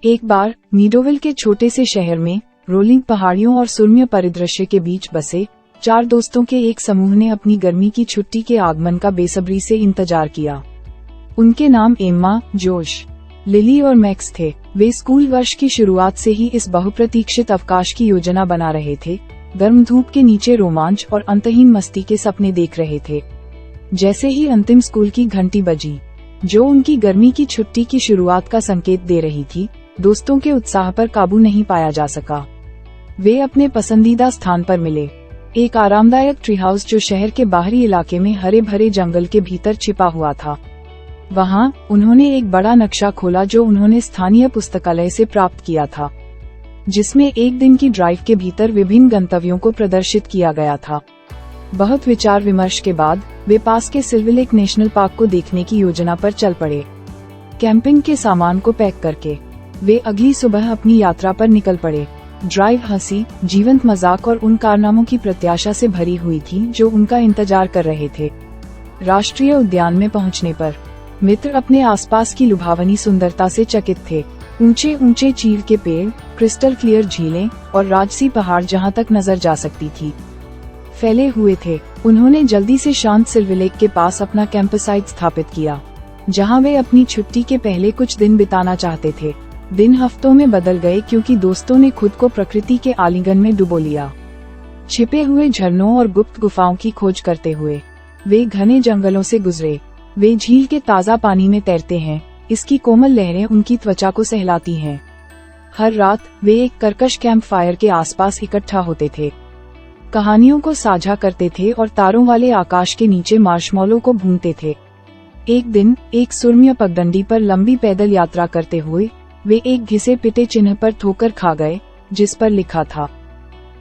एक बार मीडोविल के छोटे से शहर में रोलिंग पहाड़ियों और सुरम्य परिदृश्य के बीच बसे 4 दोस्तों के एक समूह ने अपनी गर्मी की छुट्टी के आगमन का बेसब्री से इंतजार किया। उनके नाम एम्मा, जोश, लिली और मैक्स थे। वे स्कूल वर्ष की शुरुआत से ही इस बहुप्रतीक्षित अवकाश की योजना बना रहे थे, गर्म धूप के नीचे रोमांच और अंतहीन मस्ती के सपने देख रहे थे। जैसे ही अंतिम स्कूल की घंटी बजी, जो उनकी गर्मी की छुट्टी की शुरुआत का संकेत दे रही थी, दोस्तों के उत्साह पर काबू नहीं पाया जा सका। वे अपने पसंदीदा स्थान पर मिले, एक आरामदायक ट्री हाउस जो शहर के बाहरी इलाके में हरे भरे जंगल के भीतर छिपा हुआ था। वहाँ उन्होंने एक बड़ा नक्शा खोला जो उन्होंने स्थानीय पुस्तकालय से प्राप्त किया था, जिसमें एक दिन की ड्राइव के भीतर विभिन्न गंतव्यों को प्रदर्शित किया गया था। बहुत विचार विमर्श के बाद वे पास के सिल्वर लेक नेशनल पार्क को देखने की योजना पर चल पड़े। कैंपिंग के सामान को पैक करके वे अगली सुबह अपनी यात्रा पर निकल पड़े। ड्राइव हंसी, जीवंत मजाक और उन कारनामों की प्रत्याशा से भरी हुई थी जो उनका इंतजार कर रहे थे। राष्ट्रीय उद्यान में पहुंचने पर मित्र अपने आसपास की लुभावनी सुंदरता से चकित थे। ऊंचे ऊंचे चीड़ के पेड़, क्रिस्टल क्लियर झीलें और राजसी पहाड़ जहां तक नजर जा सकती थी, फैले हुए थे। उन्होंने जल्दी से शांत सिल्वर लेक के पास अपना कैंपसाइट स्थापित किया, जहां वे अपनी छुट्टी के पहले कुछ दिन बिताना चाहते थे। दिन हफ्तों में बदल गए क्योंकि दोस्तों ने खुद को प्रकृति के आलिंगन में डुबो लिया। छिपे हुए झरनों और गुप्त गुफाओं की खोज करते हुए वे घने जंगलों से गुजरे। वे झील के ताज़ा पानी में तैरते हैं, इसकी कोमल लहरें उनकी त्वचा को सहलाती हैं। हर रात वे एक कर्कश कैंप फायर के आसपास इकट्ठा होते थे, कहानियों को साझा करते थे और तारों वाले आकाश के नीचे मार्शमैलो को भूनते थे। एक दिन एक सुरम्य पगडंडी पर लंबी पैदल यात्रा करते हुए वे एक घिसे पिटे चिन्ह पर ठोकर खा गए, जिस पर लिखा था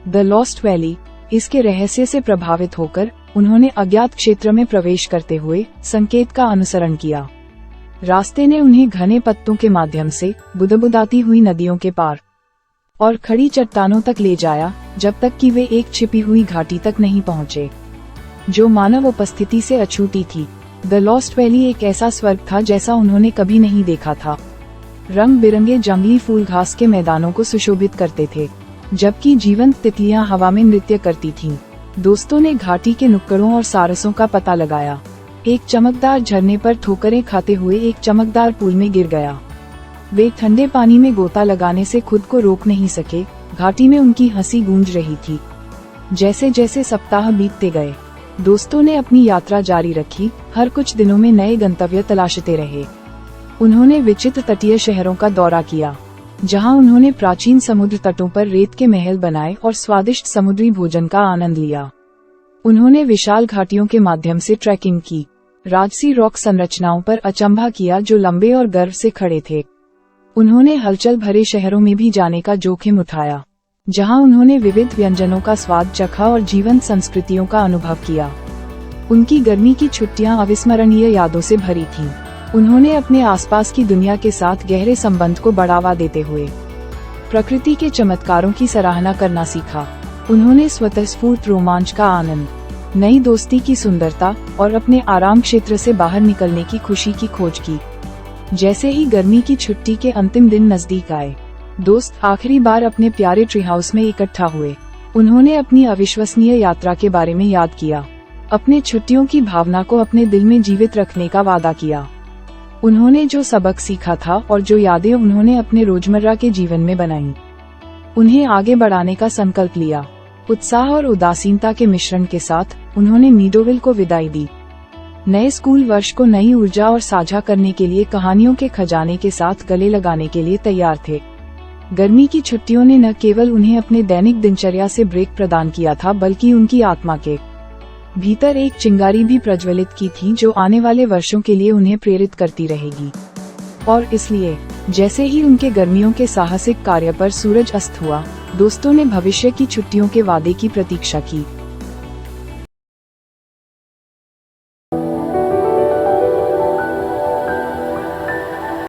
द लॉस्ट वैली। इसके रहस्य से प्रभावित होकर उन्होंने अज्ञात क्षेत्र में प्रवेश करते हुए संकेत का अनुसरण किया। रास्ते ने उन्हें घने पत्तों के माध्यम से बुदबुदाती हुई नदियों के पार और खड़ी चट्टानों तक ले जाया, जब तक कि वे एक छिपी हुई घाटी तक नहीं पहुंचे, जो मानव उपस्थिति से अछूती थी। द लॉस्ट वैली एक ऐसा स्वर्ग था जैसा उन्होंने कभी नहीं देखा था। रंग बिरंगे जंगली फूल घास के मैदानों को सुशोभित करते थे, जबकि जीवंत तितलियां हवा में नृत्य करती थीं। दोस्तों ने घाटी के नुक्कड़ों और सारसों का पता लगाया। एक चमकदार झरने पर ठोकरें खाते हुए एक चमकदार पूल में गिर गया। वे ठंडे पानी में गोता लगाने से खुद को रोक नहीं सके। घाटी में उनकी हंसी गूंज रही थी। जैसे जैसे सप्ताह बीतते गए, दोस्तों ने अपनी यात्रा जारी रखी। हर कुछ दिनों में नए गंतव्य तलाशते रहे। उन्होंने विचित्र तटीय शहरों का दौरा किया, जहां उन्होंने प्राचीन समुद्र तटों पर रेत के महल बनाए और स्वादिष्ट समुद्री भोजन का आनंद लिया। उन्होंने विशाल घाटियों के माध्यम से ट्रैकिंग की, राजसी रॉक संरचनाओं पर अचंभा किया जो लंबे और गर्व से खड़े थे। उन्होंने हलचल भरे शहरों में भी जाने का जोखिम उठाया, जहां उन्होंने विविध व्यंजनों का स्वाद चखा और जीवंत संस्कृतियों का अनुभव किया। उनकी गर्मी की छुट्टियां अविस्मरणीय यादों से भरी थीं। उन्होंने अपने आसपास की दुनिया के साथ गहरे संबंध को बढ़ावा देते हुए प्रकृति के चमत्कारों की सराहना करना सीखा। उन्होंने स्वतःस्फूर्त रोमांच का आनंद, नई दोस्ती की सुंदरता और अपने आराम क्षेत्र से बाहर निकलने की खुशी की खोज की। जैसे ही गर्मी की छुट्टी के अंतिम दिन नजदीक आए, दोस्त आखिरी बार अपने प्यारे ट्री हाउस में इकट्ठा हुए। उन्होंने अपनी अविश्वसनीय यात्रा के बारे में याद किया, अपने छुट्टियों की भावना को अपने दिल में जीवित रखने का वादा किया। उन्होंने जो सबक सीखा था और जो यादें उन्होंने अपने रोजमर्रा के जीवन में बनाई, उन्हें आगे बढ़ाने का संकल्प लिया। उत्साह और उदासीनता के मिश्रण के साथ उन्होंने मीडोविल को विदाई दी। नए स्कूल वर्ष को नई ऊर्जा और साझा करने के लिए कहानियों के खजाने के साथ गले लगाने के लिए तैयार थे। गर्मी की छुट्टियों ने न केवल उन्हें अपने दैनिक दिनचर्या से ब्रेक प्रदान किया था, बल्कि उनकी आत्मा के भीतर एक चिंगारी भी प्रज्वलित की थी जो आने वाले वर्षों के लिए उन्हें प्रेरित करती रहेगी। और इसलिए जैसे ही उनके गर्मियों के साहसिक कार्य पर सूरज अस्त हुआ, दोस्तों ने भविष्य की छुट्टियों के वादे की प्रतीक्षा की।